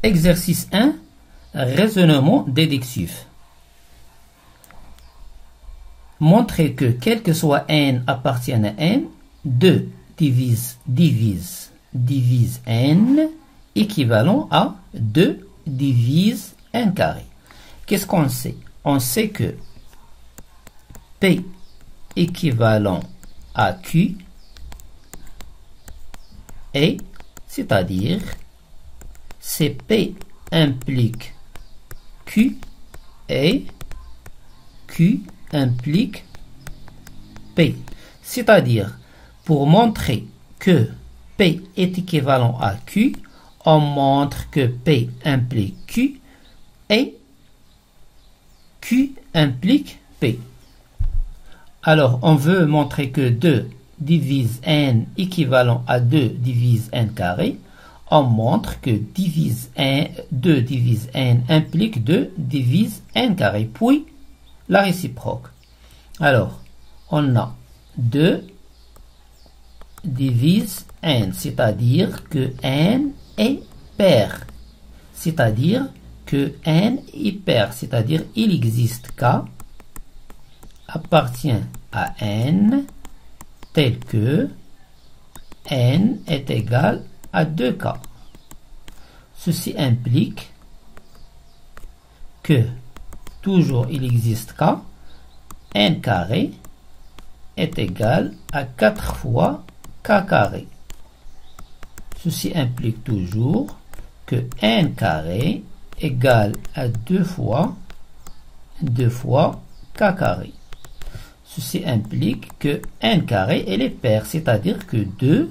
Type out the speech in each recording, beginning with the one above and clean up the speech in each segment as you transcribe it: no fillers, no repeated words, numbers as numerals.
Exercice 1. Raisonnement déductif. Montrez que quel que soit n appartienne à n, 2 divise n équivalent à 2 divise n carré. Qu'est-ce qu'on sait? On sait que P équivalent à Q est, c'est-à-dire, c'est P implique Q et Q implique P. C'est-à-dire, pour montrer que P est équivalent à Q, on montre que P implique Q et Q implique P. Alors, on veut montrer que 2 divise n équivalent à 2 divise n carré. On montre que 2 divise n implique 2 divise n carré, puis la réciproque. Alors, on a 2 divise n, c'est-à-dire que n est pair. C'est-à-dire que n est pair, c'est-à-dire il existe k appartient à n tel que n est égal à 2k. Ceci implique que toujours il existe k, n carré est égal à 4 fois k carré. Ceci implique toujours que n carré égale à 2 fois k carré. Ceci implique que n carré est pair, c'est-à-dire que 2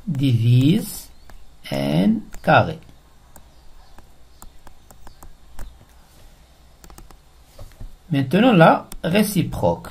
divise n carré. Maintenant la réciproque.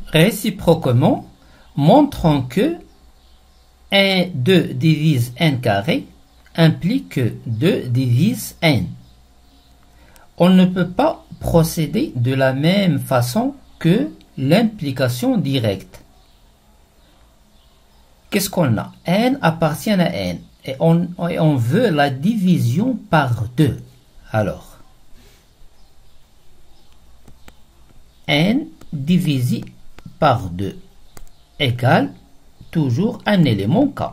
Réciproquement, montrons que 2 divise n carré implique que 2 divise n. On ne peut pas procéder de la même façon que l'implication directe. Qu'est-ce qu'on a? N appartient à n et on veut la division par 2. Alors, n divisé par 2 égale toujours un élément k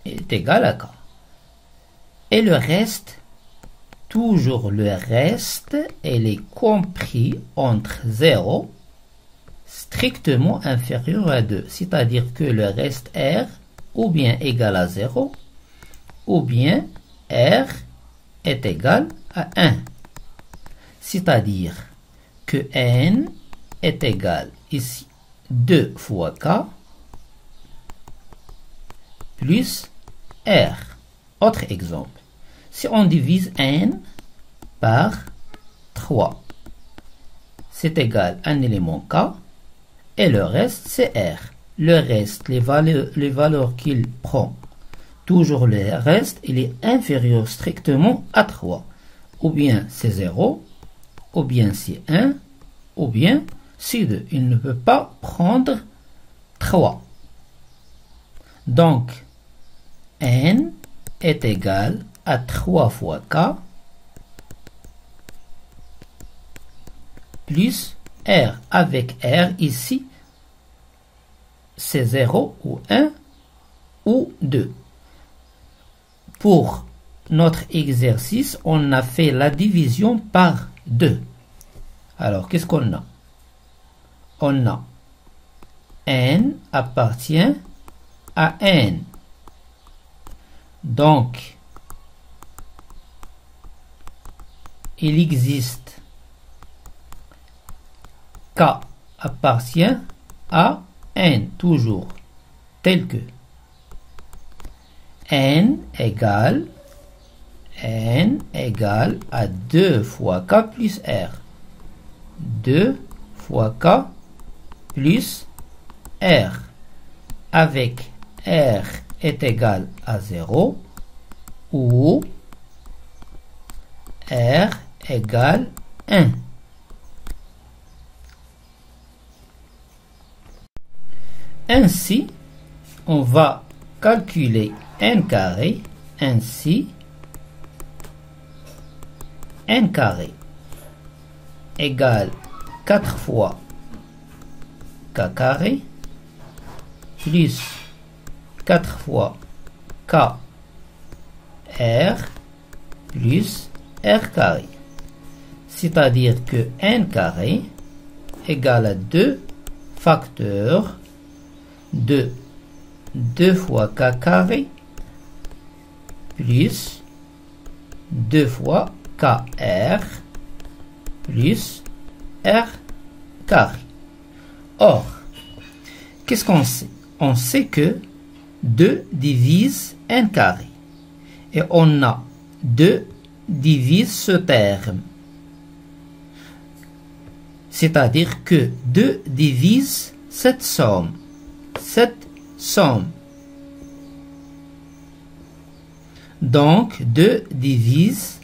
est égal à k. Et le reste, toujours le reste, elle est compris entre 0 strictement inférieur à 2. C'est-à-dire que le reste R ou bien égal à 0 ou bien R est égal à 1. C'est-à-dire que n est égal ici 2 fois k plus R. Autre exemple. Si on divise n par 3, c'est égal à un élément k et le reste c'est R. Le reste, les valeurs qu'il prend, toujours le reste, il est inférieur strictement à 3. Ou bien c'est 0, ou bien c'est 1, ou bien c'est 2. Il ne peut pas prendre 3. Donc, n est égal à 3 fois k plus R. Avec R ici, c'est 0 ou 1 ou 2. Pour notre exercice, on a fait la division par 2. Alors, qu'est-ce qu'on a? On a n appartient à n. Donc, il existe k appartient à n, toujours, tel que n égale à 2 fois k plus r. 2 fois k plus r. Avec r est égal à 0 ou r égale 1. Ainsi, on va calculer n carré, ainsi n carré égale 4 fois k carré plus 4 fois k r plus r carré. C'est-à-dire que n carré égale à 2 facteurs de 2 fois k carré plus 2 fois kr plus r carré. Or, qu'est-ce qu'on sait? On sait que 2 divise n carré. Et on a 2 divise ce terme. C'est-à-dire que 2 divise cette somme. Cette somme. Donc, 2 divise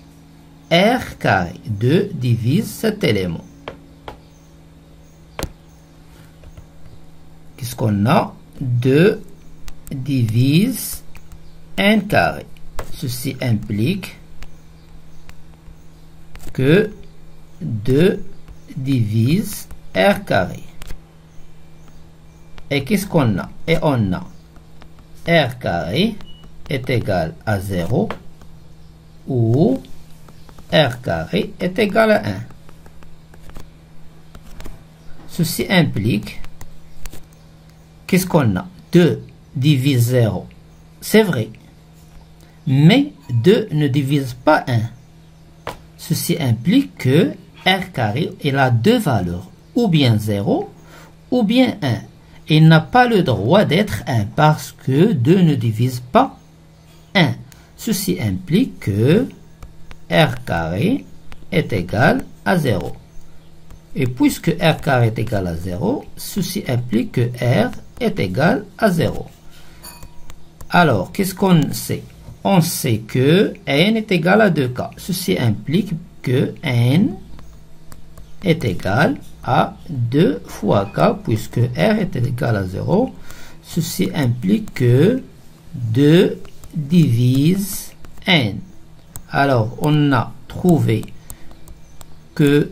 r carré. 2 divise cet élément. Qu'est-ce qu'on a? 2 divise n carré. Ceci implique que 2 divise r carré. Et qu'est-ce qu'on a? Et on a r carré est égal à 0 ou r carré est égal à 1. Ceci implique, qu'est-ce qu'on a? 2 divise 0. C'est vrai. Mais 2 ne divise pas 1. Ceci implique que r carré il a deux valeurs, ou bien 0 ou bien 1. Il n'a pas le droit d'être 1 parce que 2 ne divise pas 1. Ceci implique que r carré est égal à 0. Et puisque r carré est égal à 0, ceci implique que r est égal à 0. Alors, qu'est-ce qu'on sait? On sait que n est égal à 2k. Ceci implique que n est égal à 2 fois k, puisque r est égal à 0. Ceci implique que 2 divise n. Alors, on a trouvé que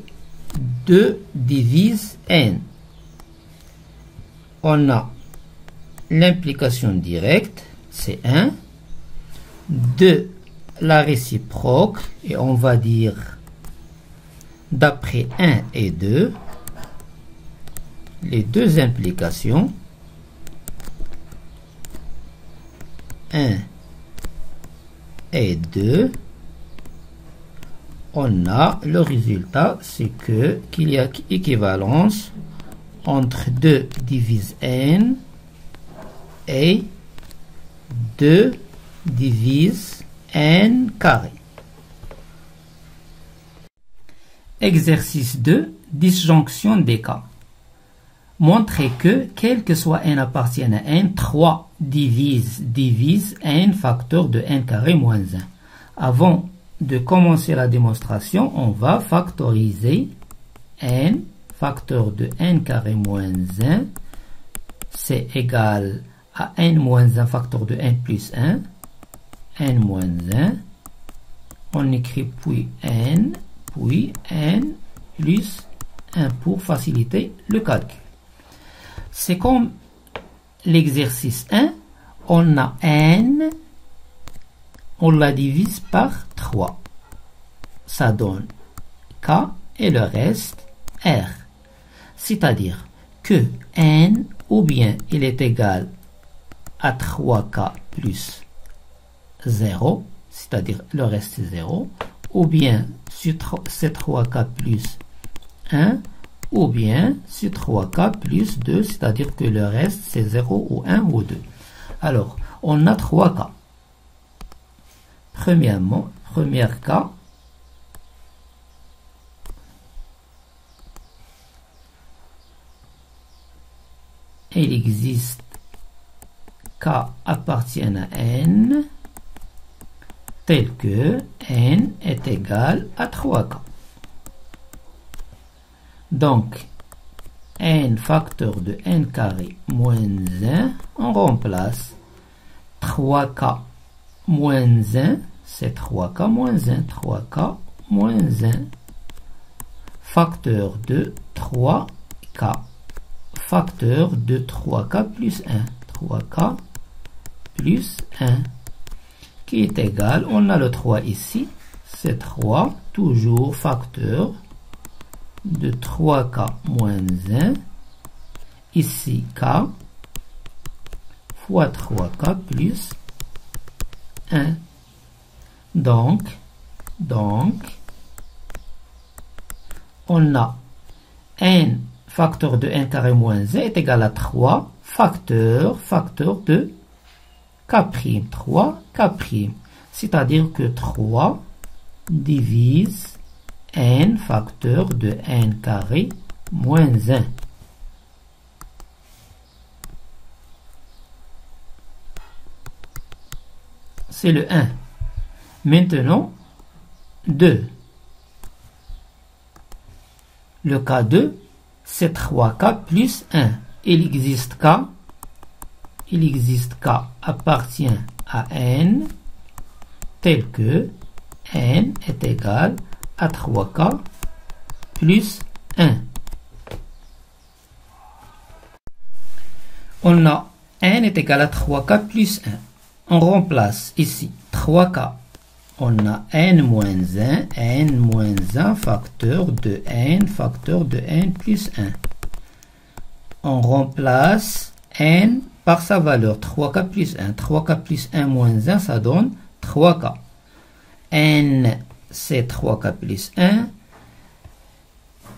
2 divise n. On a l'implication directe, c'est 1. 2, la réciproque, et on va dire d'après 1 et 2, les deux implications, 1 et 2, on a le résultat, c'est que qu'il y a équivalence entre 2 divise n et 2 divise n carré. Exercice 2, disjonction des cas. Montrez que, quel que soit n appartienne à n, 3 divise n facteur de n carré moins 1. Avant de commencer la démonstration, on va factoriser n facteur de n carré moins 1. C'est égal à n moins 1 facteur de n plus 1. n moins 1. On écrit puis n plus 1 pour faciliter le calcul. C'est comme l'exercice 1, on a n, on la divise par 3. Ça donne k et le reste r. C'est-à-dire que n, ou bien il est égal à 3k plus 0, c'est-à-dire le reste c'est 0, ou bien c'est 3k plus 1, ou bien c'est 3k plus 2, c'est-à-dire que le reste c'est 0 ou 1 ou 2. Alors, on a 3k. Premièrement, première cas, il existe k appartient à n, tel que n est égal à 3k. Donc, n facteur de n carré moins 1, on remplace 3k moins 1, c'est 3K moins 1. 3K moins 1. Facteur de 3K. Facteur de 3K plus 1. 3K plus 1. Qui est égal, on a le 3 ici. C'est 3, toujours facteur de 3K moins 1. Ici, K fois 3K plus 1. Donc, on a n facteur de 1 carré moins 1 est égal à 3 facteur de K'. 3K'. C'est-à-dire que 3 divise n facteur de n carré moins 1. C'est le 1. Maintenant, 2. Le K2, c'est 3K plus 1. Il existe K appartient à n, tel que n est égal à 3K plus 1. On a n est égal à 3K plus 1. On remplace ici 3K. On a n moins 1 facteur de n plus 1. On remplace n par sa valeur 3K plus 1. 3K plus 1 moins 1, ça donne 3K. n, c'est 3K plus 1.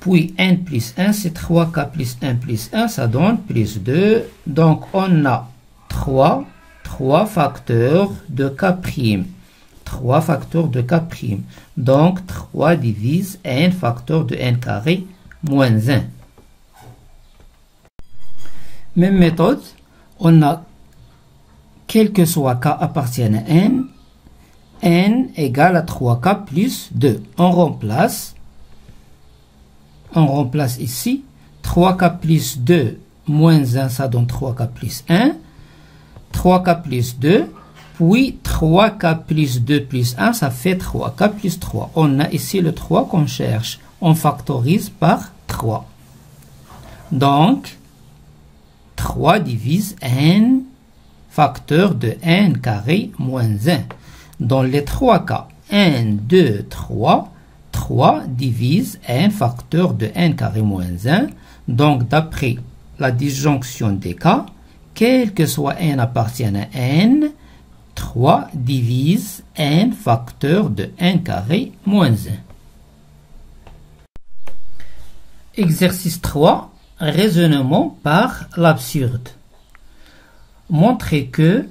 Puis n plus 1, c'est 3K plus 1 plus 1, ça donne plus 2. Donc on a 3 facteurs de K'. 3 facteurs de K'. Donc 3 divise n facteur de n carré moins 1. Même méthode, on a, quel que soit K appartienne à n égale à 3K plus 2. On remplace ici 3K plus 2 moins 1, ça donne 3K plus 1. 3K plus 2, puis 3K plus 2 plus 1, ça fait 3K plus 3. On a ici le 3 qu'on cherche. On factorise par 3. Donc, 3 divise n facteur de n carré moins 1. Dans les 3 cas, 1, 2, 3, 3 divise n facteur de n carré moins 1. Donc, d'après la disjonction des cas, quel que soit n appartienne à n, 3 divise n facteur de n carré moins 1. Exercice 3. Raisonnement par l'absurde. Montrez que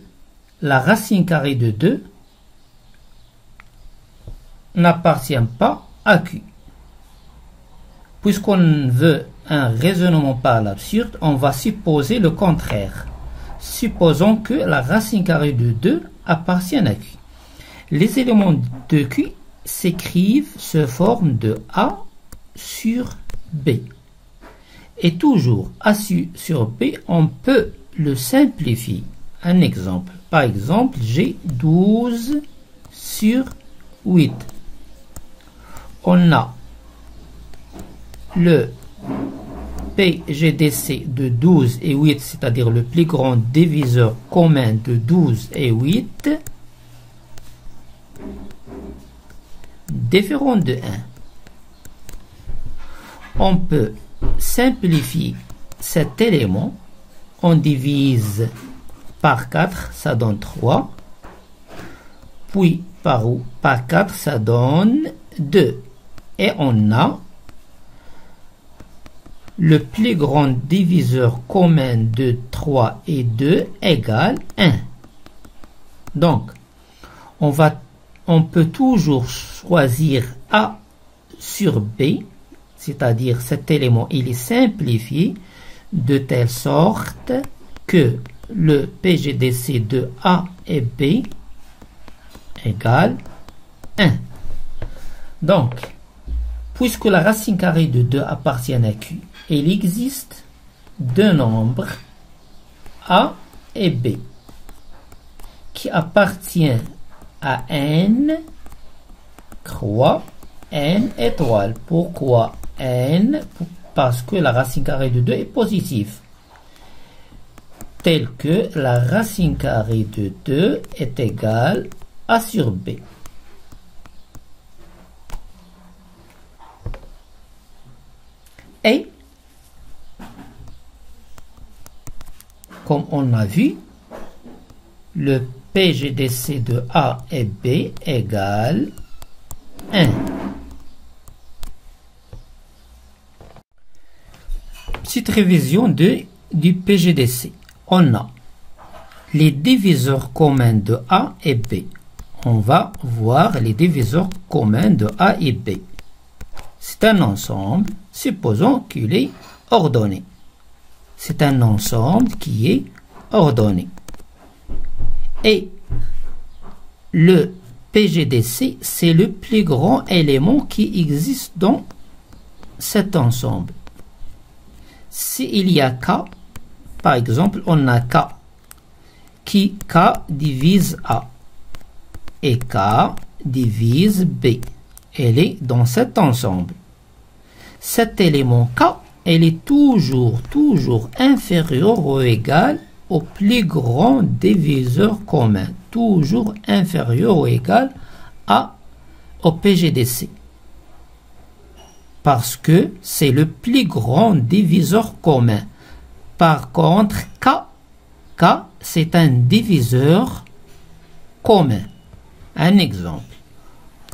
la racine carrée de 2 n'appartient pas à Q. Puisqu'on veut un raisonnement par l'absurde, on va supposer le contraire. Supposons que la racine carrée de 2 appartient à Q. Les éléments de Q s'écrivent sous forme de A sur B. Et toujours A sur B, on peut le simplifier. Un exemple. Par exemple, j'ai 12 sur 8. On a le PGDC de 12 et 8, c'est-à-dire le plus grand diviseur commun de 12 et 8, différent de 1. On peut simplifier cet élément. On divise par 4, ça donne 3. Puis par 4, ça donne 2. Et on a le plus grand diviseur commun de 3 et 2 égale 1. Donc, on peut toujours choisir A sur B, c'est-à-dire cet élément, il est simplifié de telle sorte que le PGDC de A et B égale 1. Donc, puisque la racine carrée de 2 appartient à Q, il existe deux nombres A et B qui appartiennent à n, croix, n étoile. Pourquoi n? Parce que la racine carrée de 2 est positive. Tel que la racine carrée de 2 est égale à A sur B. Et, comme on a vu, le PGDC de A et B égale 1. Petite révision du PGDC. On a les diviseurs communs de A et B. On va voir les diviseurs communs de A et B. C'est un ensemble, supposons qu'il est ordonné. C'est un ensemble qui est ordonné. Et le PGDC, c'est le plus grand élément qui existe dans cet ensemble. S'il y a K, par exemple, on a K, qui K divise A, et K divise B. Elle est dans cet ensemble. Cet élément K, elle est toujours inférieur ou égal au plus grand diviseur commun. Toujours inférieur ou égal au PGDC. Parce que c'est le plus grand diviseur commun. Par contre, K, c'est un diviseur commun. Un exemple.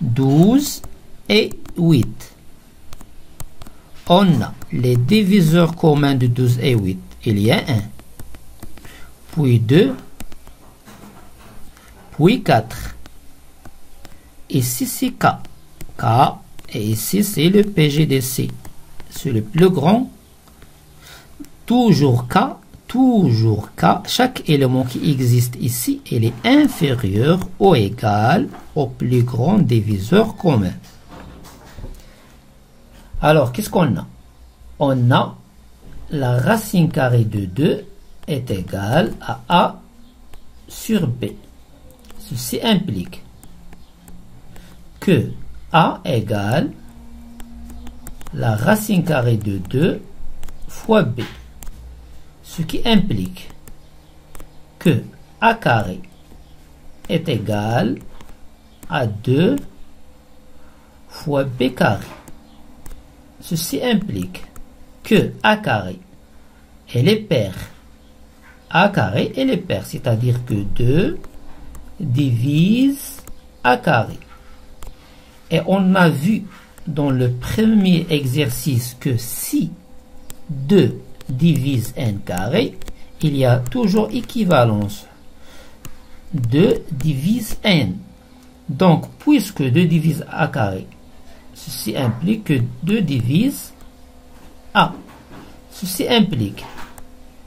12 et 8. On a les diviseurs communs de 12 et 8. Il y a 1. Puis 2. Puis 4. Ici c'est K. Et ici c'est le PGDC. C'est le plus grand. Toujours K. Chaque élément qui existe ici, il est inférieur ou égal au plus grand diviseur commun. Alors, qu'est-ce qu'on a? On a la racine carrée de 2 est égale à A sur B. Ceci implique que A égale la racine carrée de 2 fois B. Ce qui implique que A carré est égal à 2 fois B carré. Ceci implique que A carré elle est paire. A carré elle est paire, c'est-à-dire que 2 divise A carré. Et on a vu dans le premier exercice que si 2 divise n carré, il y a toujours équivalence. 2 divise n. Donc, puisque 2 divise A carré, ceci implique que 2 divise A. Ceci implique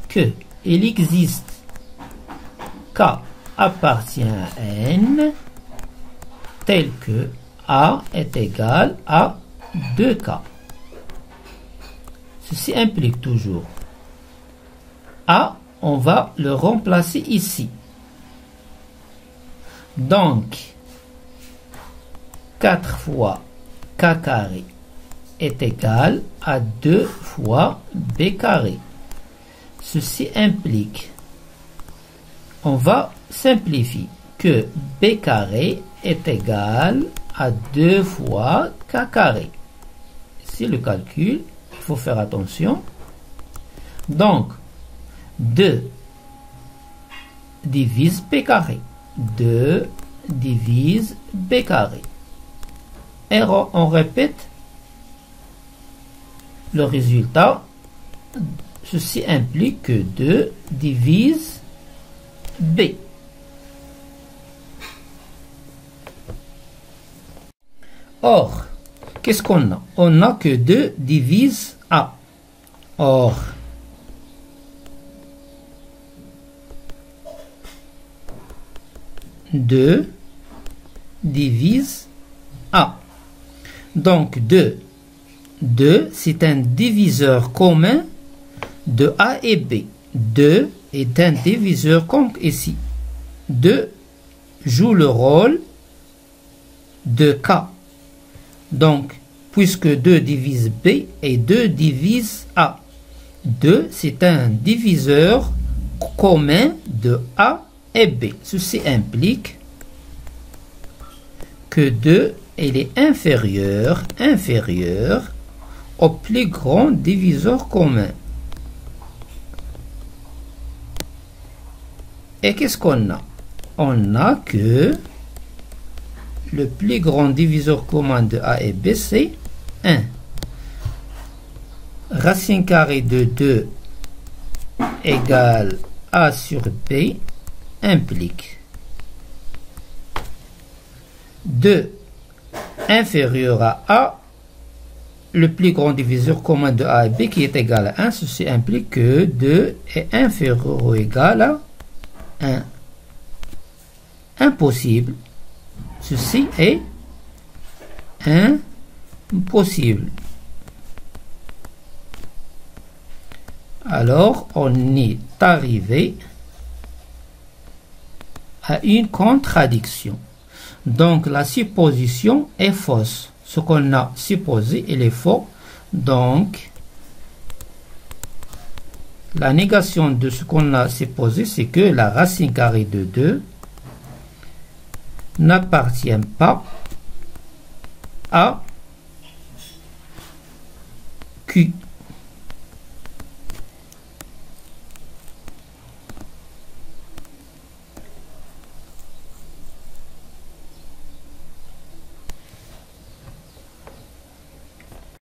que il existe K appartient à n tel que A est égal à 2K. Ceci implique toujours A, on va le remplacer ici. Donc, 4 fois K carré est égal à 2 fois B carré. Ceci implique, on va simplifier, que B carré est égal à 2 fois K carré. C'est le calcul. Il faut faire attention. Donc, 2 divise B carré. 2 divise B carré. Et on répète le résultat. Ceci implique que 2 divise B. Or, qu'est-ce qu'on a? On a que 2 divise A. Or, deux divise A. Donc 2 c'est un diviseur commun de A et B. 2 est un diviseur comme ici. 2 joue le rôle de K. Donc, puisque 2 divise B et 2 divise A. 2, c'est un diviseur commun de A et B. Ceci implique que 2 est inférieur au plus grand diviseur commun. Et qu'est-ce qu'on a? On a que le plus grand diviseur commun de A et B, c'est 1. Racine carrée de 2 égale A sur B implique 2 inférieur à A, le plus grand diviseur commun de A et B qui est égal à 1. Ceci implique que 2 est inférieur ou égal à 1. Impossible. Ceci est impossible. Alors, on est arrivé à une contradiction. Donc, la supposition est fausse. Ce qu'on a supposé, il est faux. Donc, la négation de ce qu'on a supposé, c'est que la racine carrée de 2 n'appartient pas à Q.